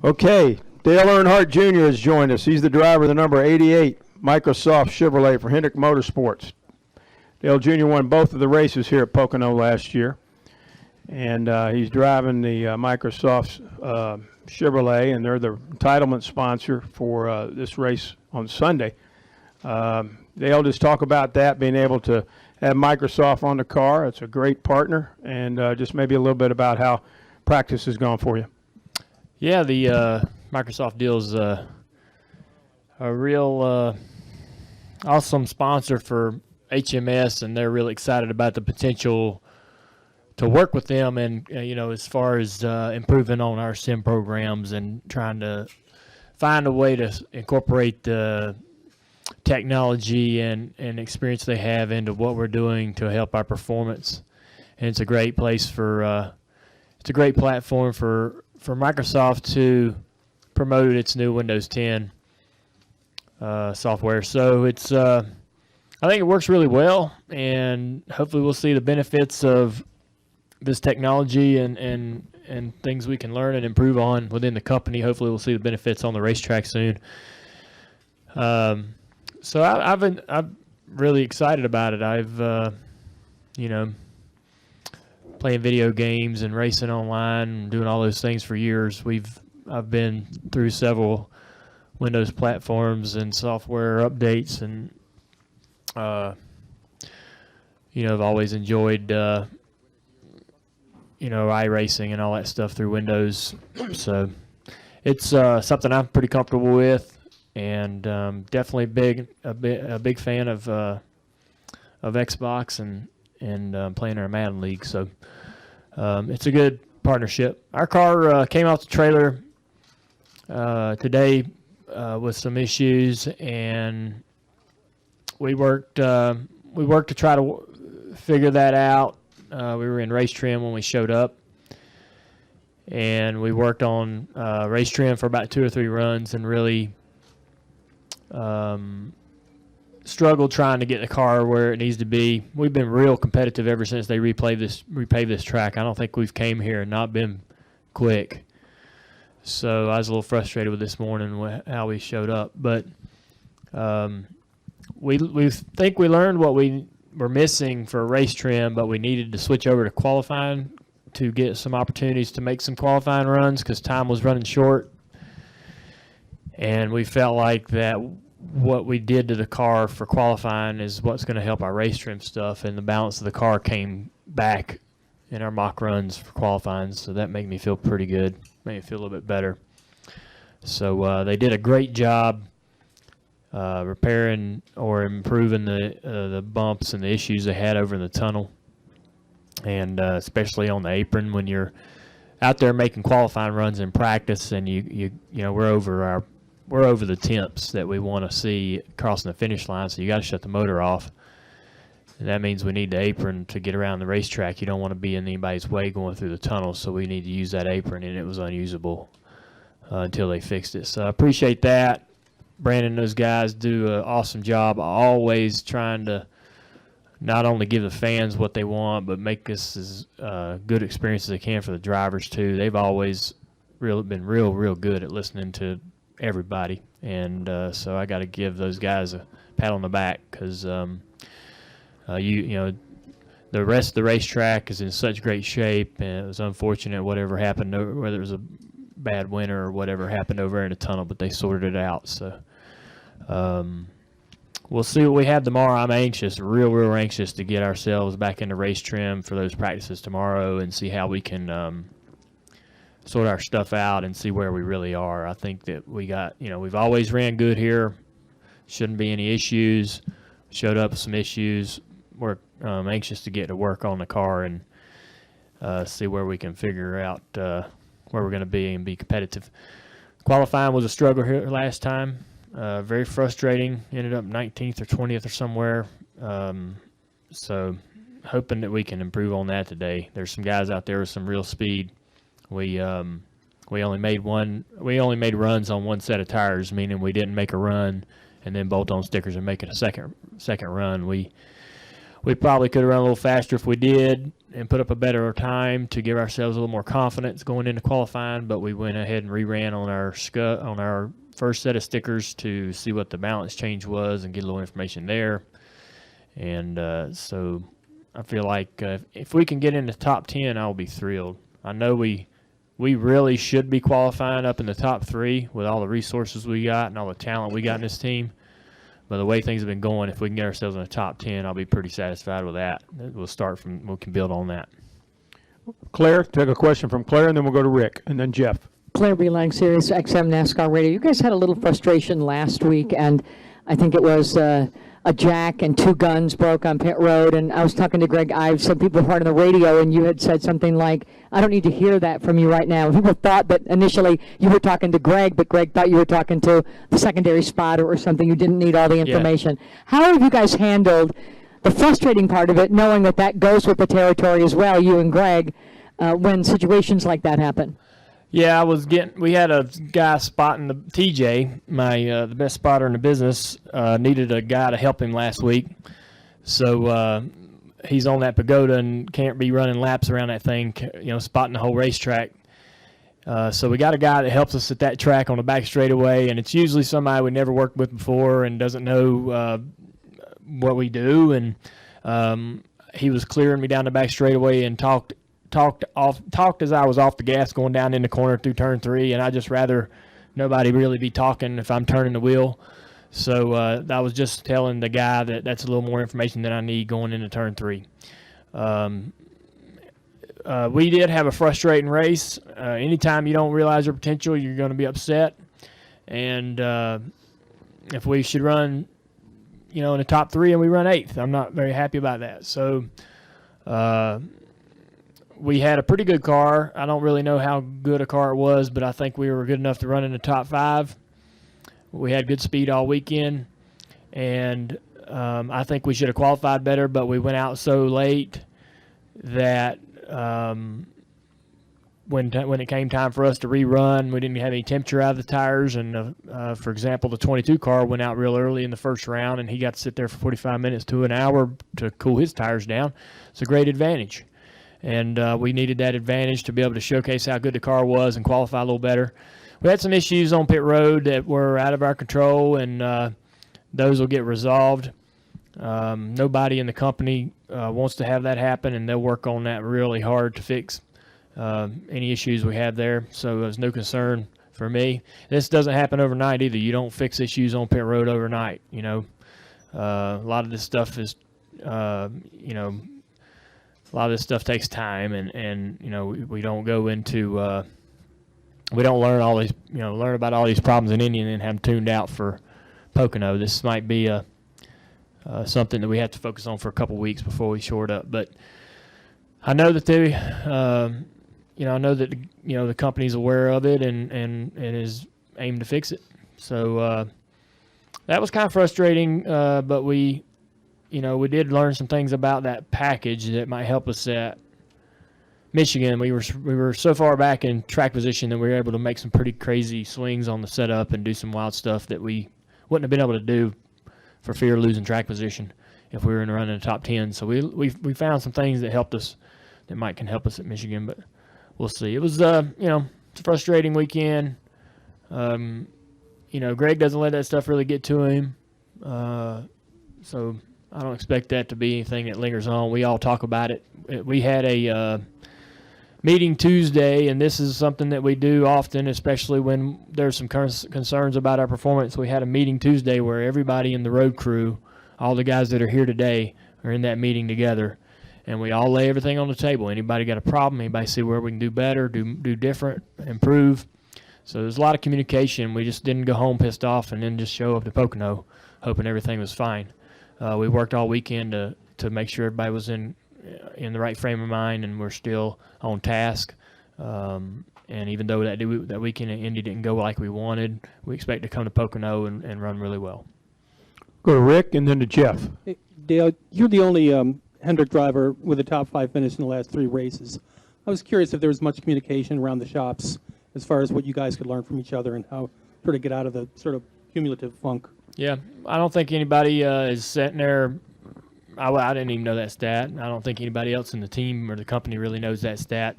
Okay, Dale Earnhardt Jr. has joined us. He's the driver of the number 88 Microsoft Chevrolet for Hendrick Motorsports. Dale Jr. won both of the races here at Pocono last year, and he's driving the Microsoft Chevrolet, and they're the entitlement sponsor for this race on Sunday. Dale, just talk about that, being able to have Microsoft on the car. It's a great partner, and just maybe a little bit about how practice has gone for you. Yeah, the Microsoft deal is a real awesome sponsor for HMS, and they're really excited about the potential to work with them, and as far as improving on our sim programs and trying to find a way to incorporate the technology and experience they have into what we're doing to help our performance. And it's a great place for it's a great platform for Microsoft to promote its new Windows 10 software. So it's I think it works really well, and hopefully we'll see the benefits of this technology and things we can learn and improve on within the company. Hopefully we'll see the benefits on the racetrack soon. So I'm really excited about it. I've playing video games and racing online and doing all those things for years. I've been through several Windows platforms and software updates, and I've always enjoyed iRacing and all that stuff through Windows. So it's something I'm pretty comfortable with, and definitely a big fan of Xbox and playing our Madden League. So it's a good partnership. Our car came off the trailer today with some issues, and we worked to try to figure that out. We were in race trim when we showed up, and we worked on race trim for about 2 or 3 runs, and really struggled trying to get the car where it needs to be. We've been real competitive ever since they repaved this track. I don't think we've came here and not been quick. So I was a little frustrated with this morning with how we showed up, but we think we learned what we were missing for race trim, but we needed to switch over to qualifying to get some opportunities to make some qualifying runs because time was running short. And we felt like that what we did to the car for qualifying is what's going to help our race trim stuff, and the balance of the car came back in our mock runs for qualifying, so that made me feel pretty good, made me feel a little bit better. So they did a great job repairing or improving the bumps and the issues they had over in the tunnel, and especially on the apron when you're out there making qualifying runs in practice, and we're over the temps that we want to see crossing the finish line, so you got to shut the motor off. And that means we need the apron to get around the racetrack. You don't want to be in anybody's way going through the tunnel, so we need to use that apron, and it was unusable until they fixed it. So I appreciate that. Brandon and those guys do an awesome job, always trying to not only give the fans what they want, but make this as good experience as they can for the drivers too. They've always been real good at listening to everybody, and so I got to give those guys a pat on the back because the rest of the racetrack is in such great shape, and it was unfortunate whatever happened, whether it was a bad winter or whatever happened over in the tunnel, but they sorted it out. So we'll see what we have tomorrow. I'm anxious, real anxious to get ourselves back into race trim for those practices tomorrow and see how we can sort our stuff out and see where we really are. I think that we've always ran good here. Shouldn't be any issues. Showed up with some issues. We're anxious to get to work on the car and see where we can figure out where we're going to be and be competitive. Qualifying was a struggle here last time. Very frustrating. Ended up 19th or 20th or somewhere. So hoping that we can improve on that today. There's some guys out there with some real speed. We only made runs on one set of tires, meaning we didn't make a run and then bolt on stickers and make it a second run. We we probably could have run a little faster if we did and put up a better time to give ourselves a little more confidence going into qualifying, but we went ahead and reran on our first set of stickers to see what the balance change was and get a little information there. And so I feel like if we can get in the top 10, I'll be thrilled. I know we really should be qualifying up in the top 3 with all the resources we got and all the talent we got in this team. But the way things have been going, if we can get ourselves in the top 10, I'll be pretty satisfied with that. We can build on that. Claire, take a question from Claire, and then we'll go to Rick, and then Jeff. Claire B. Lang, Sirius XM NASCAR Radio. You guys had a little frustration last week, and I think it was a jack and 2 guns broke on pit road. And I was talking to Greg Ives, some people heard on the radio, and you had said something like, I don't need to hear that from you right now. People thought that initially you were talking to Greg, but Greg thought you were talking to the secondary spotter or something. You didn't need all the information. Yeah. How have you guys handled the frustrating part of it, knowing that that goes with the territory as well, you and Greg, when situations like that happen? Yeah, we had a guy spotting the TJ, the best spotter in the business, needed a guy to help him last week. So he's on that Pagoda and can't be running laps around that thing, spotting the whole racetrack. So we got a guy that helps us at that track on the back straightaway, and it's usually somebody we never worked with before and doesn't know what we do. And he was clearing me down the back straightaway and talked as I was off the gas going down in the corner through turn 3, and I just rather nobody really be talking if I'm turning the wheel. So I was just telling the guy that that's a little more information than I need going into turn 3. We did have a frustrating race. Anytime you don't realize your potential, you're going to be upset. And if we should run, in the top 3 and we run 8th, I'm not very happy about that. So we had a pretty good car. I don't really know how good a car it was, but I think we were good enough to run in the top 5. We had good speed all weekend, and I think we should have qualified better, but we went out so late that when it came time for us to rerun, we didn't have any temperature out of the tires. And, for example, the 22 car went out real early in the first round, and he got to sit there for 45 minutes to an hour to cool his tires down. It's a great advantage. And we needed that advantage to be able to showcase how good the car was and qualify a little better. We had some issues on pit road that were out of our control, and those will get resolved. Nobody in the company wants to have that happen, and they'll work on that really hard to fix any issues we have there. So there's no concern for me. This doesn't happen overnight either. You don't fix issues on pit road overnight. A lot of this stuff is, a lot of this stuff takes time, and we don't go into we don't learn all these learn about all these problems in Indy and then have them tuned out for Pocono. This might be something that we have to focus on for a couple weeks before we shore it up. But I know that I know that the company's aware of it and is aimed to fix it. So that was kind of frustrating, but we did learn some things about that package that might help us at Michigan. We were so far back in track position that we were able to make some pretty crazy swings on the setup and do some wild stuff that we wouldn't have been able to do for fear of losing track position if we were in running the top 10. So we found some things that helped us, that can help us at Michigan, but we'll see. It was it's a frustrating weekend. Greg doesn't let that stuff really get to him, so I don't expect that to be anything that lingers on. We all talk about it. We had a meeting Tuesday, and this is something that we do often, especially when there's some concerns about our performance. We had a meeting Tuesday where everybody in the road crew, all the guys that are here today, are in that meeting together, and we all lay everything on the table. Anybody got a problem? Anybody see where we can do better, do different, improve? So there's a lot of communication. We just didn't go home pissed off and then just show up to Pocono hoping everything was fine. We worked all weekend to make sure everybody was in the right frame of mind, and we're still on task. And even though that weekend in Indy didn't go like we wanted, we expect to come to Pocono and run really well. Go to Rick and then to Jeff. Hey, Dale, you're the only Hendrick driver with a top 5 finish in the last 3 races. I was curious if there was much communication around the shops as far as what you guys could learn from each other and how sort of get out of the sort of cumulative funk. Yeah, I don't think anybody is sitting there I didn't even know that stat. I don't think anybody else in the team or the company really knows that stat.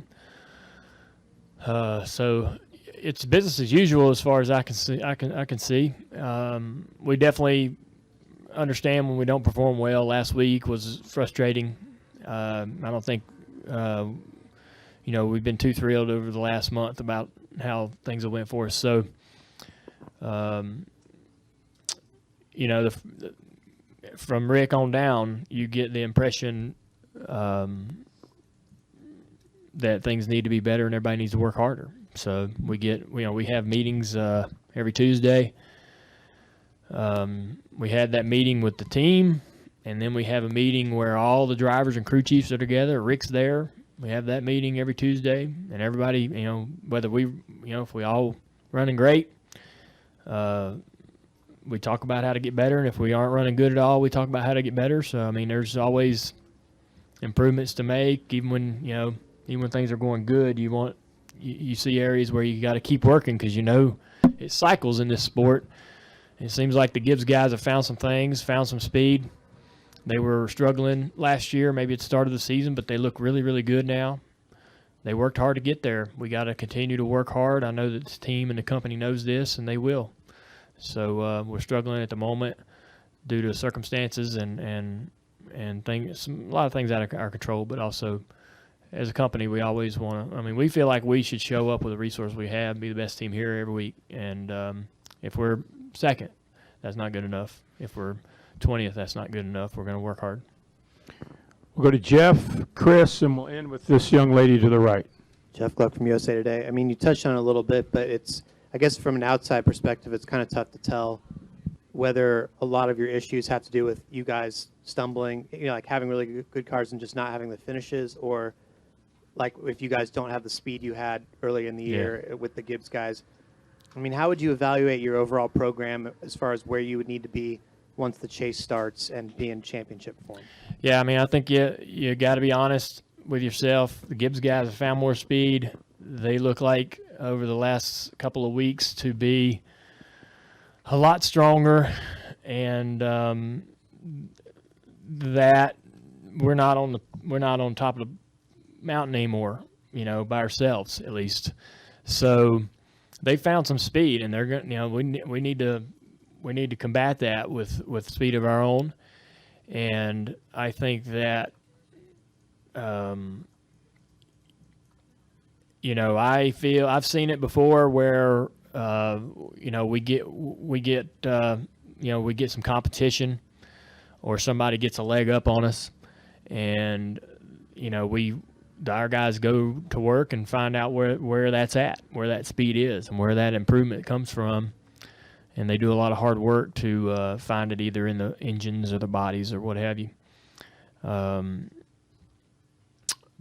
So it's business as usual as far as I can see. I can see. We definitely understand when we don't perform well. Last week was frustrating. I don't think we've been too thrilled over the last month about how things have went for us. So, from Rick on down, you get the impression that things need to be better and everybody needs to work harder. So we have meetings every Tuesday. We had that meeting with the team, and then we have a meeting where all the drivers and crew chiefs are together. Rick's there. We have that meeting every Tuesday, and everybody, whether if we all running great, we talk about how to get better, and if we aren't running good at all, we talk about how to get better. So there's always improvements to make, even when things are going good. You see areas where you got to keep working because it cycles in this sport. It seems like the Gibbs guys have found some things, found some speed. They were struggling last year, maybe at the start of the season, but they look really, really good now. They worked hard to get there. We got to continue to work hard. I know that this team and the company knows this, and they will. So we're struggling at the moment due to circumstances and things, a lot of things out of our control, but also as a company, we always want to. We feel like we should show up with the resource we have, be the best team here every week. And if we're second, that's not good enough. If we're 20th, that's not good enough. We're going to work hard. We'll go to Jeff, Chris, and we'll end with this young lady to the right. Jeff Gluck from USA Today. You touched on it a little bit, but I guess from an outside perspective, it's kind of tough to tell whether a lot of your issues have to do with you guys stumbling, like having really good cars and just not having the finishes, or like if you guys don't have the speed you had early in the year with the Gibbs guys. How would you evaluate your overall program as far as where you would need to be once the chase starts and be in championship form? Yeah, I think you got to be honest with yourself. The Gibbs guys have found more speed. They look like over the last couple of weeks to be a lot stronger, and that we're not on top of the mountain anymore, by ourselves at least. So they found some speed, and they're going. We need to combat that with speed of our own, and I think that I feel I've seen it before where we get some competition, or somebody gets a leg up on us, and our guys go to work and find out where that's at, where that speed is, and where that improvement comes from. And they do a lot of hard work to find it either in the engines or the bodies or what have you.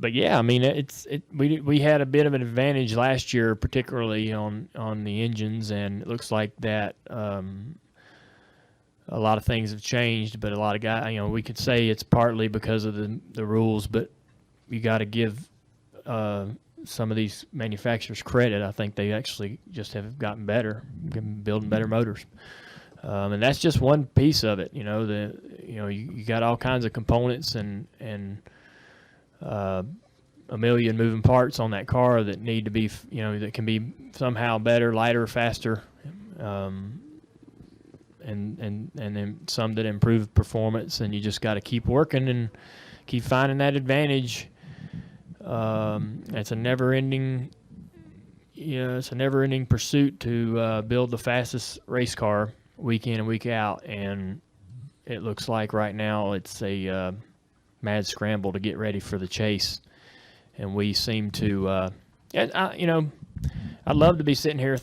But yeah, we had a bit of an advantage last year, particularly on the engines, and it looks like that a lot of things have changed. But a lot of guys, we could say it's partly because of the rules, but you got to give some of these manufacturers credit. I think they actually just have gotten better, building better motors, and that's just one piece of it. You got all kinds of components and a million moving parts on that car that need to be, that can be somehow better, lighter, faster, and then some that improve performance. And you just got to keep working and keep finding that advantage. It's a never-ending pursuit to build the fastest race car week in and week out, and it looks like right now it's a mad scramble to get ready for the chase. And we seem to, I'd love to be sitting here,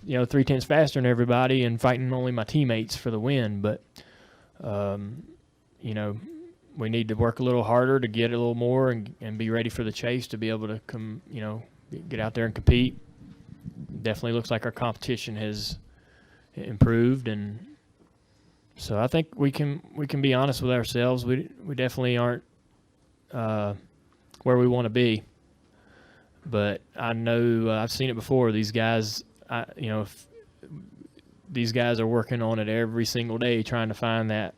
3/10 faster than everybody and fighting only my teammates for the win, but we need to work a little harder to get a little more and be ready for the chase to be able to get out there and compete. Definitely looks like our competition has improved, and so I think we can be honest with ourselves. We definitely aren't where we want to be, but I know I've seen it before. These guys, these guys are working on it every single day, trying to find that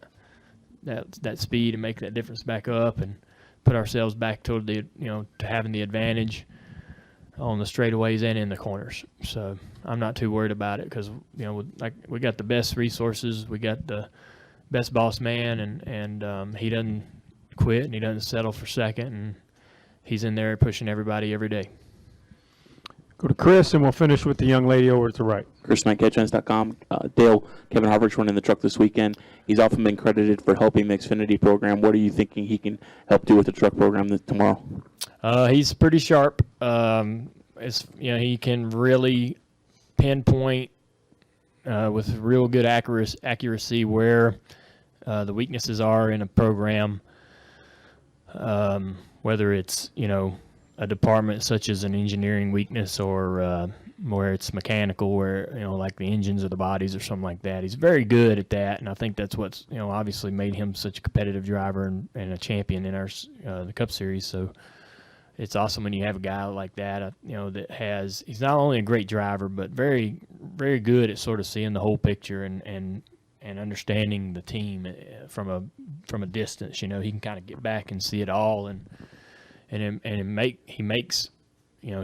that speed and make that difference back up and put ourselves back toward the to having the advantage on the straightaways and in the corners. So I'm not too worried about it because we got the best resources, we got the best boss man, and he doesn't quit and he doesn't settle for second, and he's in there pushing everybody every day. Go to Chris, and we'll finish with the young lady over to the right. ChrisKnightCatchfence.com. Dale, Kevin Harvick's running the truck this weekend. He's often been credited for helping the Xfinity program. What are you thinking he can help do with the truck program tomorrow? He's pretty sharp. He can really pinpoint with real good accuracy where the weaknesses are in a program, whether it's a department such as an engineering weakness or where it's mechanical, where like the engines or the bodies or something like that. He's very good at that, and I think that's what's obviously made him such a competitive driver and a champion in our the Cup Series. So it's awesome when you have a guy like that, he's not only a great driver but very, very good at sort of seeing the whole picture and understanding the team from a distance. He can kind of get back and see it all, he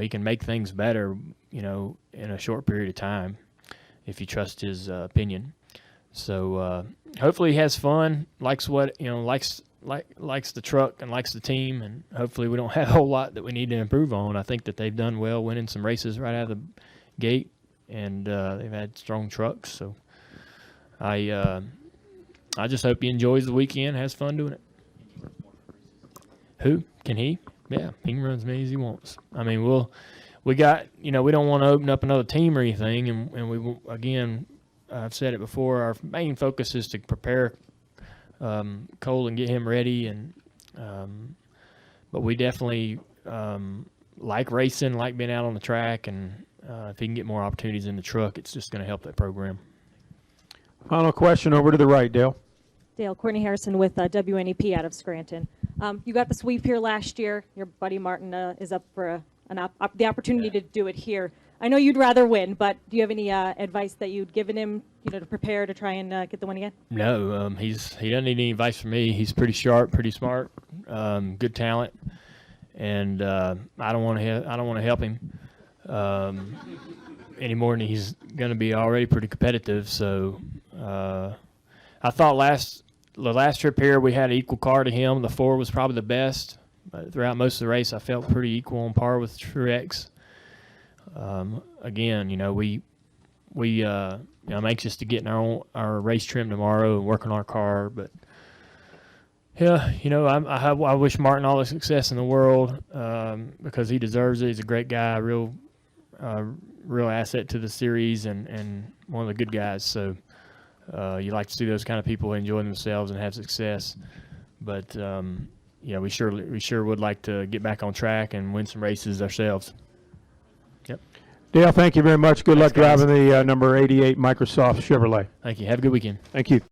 can make things better, in a short period of time if you trust his opinion. So hopefully he has fun, likes what likes the truck and likes the team, and hopefully we don't have a whole lot that we need to improve on. I think that they've done well winning some races right out of the gate, and they've had strong trucks. So I just hope he enjoys the weekend, has fun doing it. Who? Can he? Yeah, he can run as many as he wants. I mean, we don't want to open up another team or anything, and we, again, I've said it before, our main focus is to prepare Cole and get him ready, but we definitely like racing, like being out on the track, and if he can get more opportunities in the truck, it's just going to help that program. Final question over to the right, Dale. Dale, Courtney Harrison with WNEP out of Scranton. You got the sweep here last year. Your buddy Martin is up for the opportunity to do it here. I know you'd rather win, but do you have any advice that you'd given him, to prepare to try and get the win again? No, he doesn't need any advice from me. He's pretty sharp, pretty smart, good talent, and I don't want to help him any more than he's going to be already pretty competitive. So I thought the last trip here we had an equal car to him. The 4 was probably the best, but throughout most of the race I felt pretty equal on par with Truex. Again, I'm anxious to get in our race trim tomorrow and work on our car. But yeah, I wish Martin all the success in the world because he deserves it. He's a great guy, real asset to the series, and one of the good guys. So you like to see those kind of people enjoy themselves and have success. But we sure would like to get back on track and win some races ourselves. Yep. Dale, thank you very much. Good luck Thanks, guys. driving the number 88 Microsoft Chevrolet. Thank you. Have a good weekend. Thank you.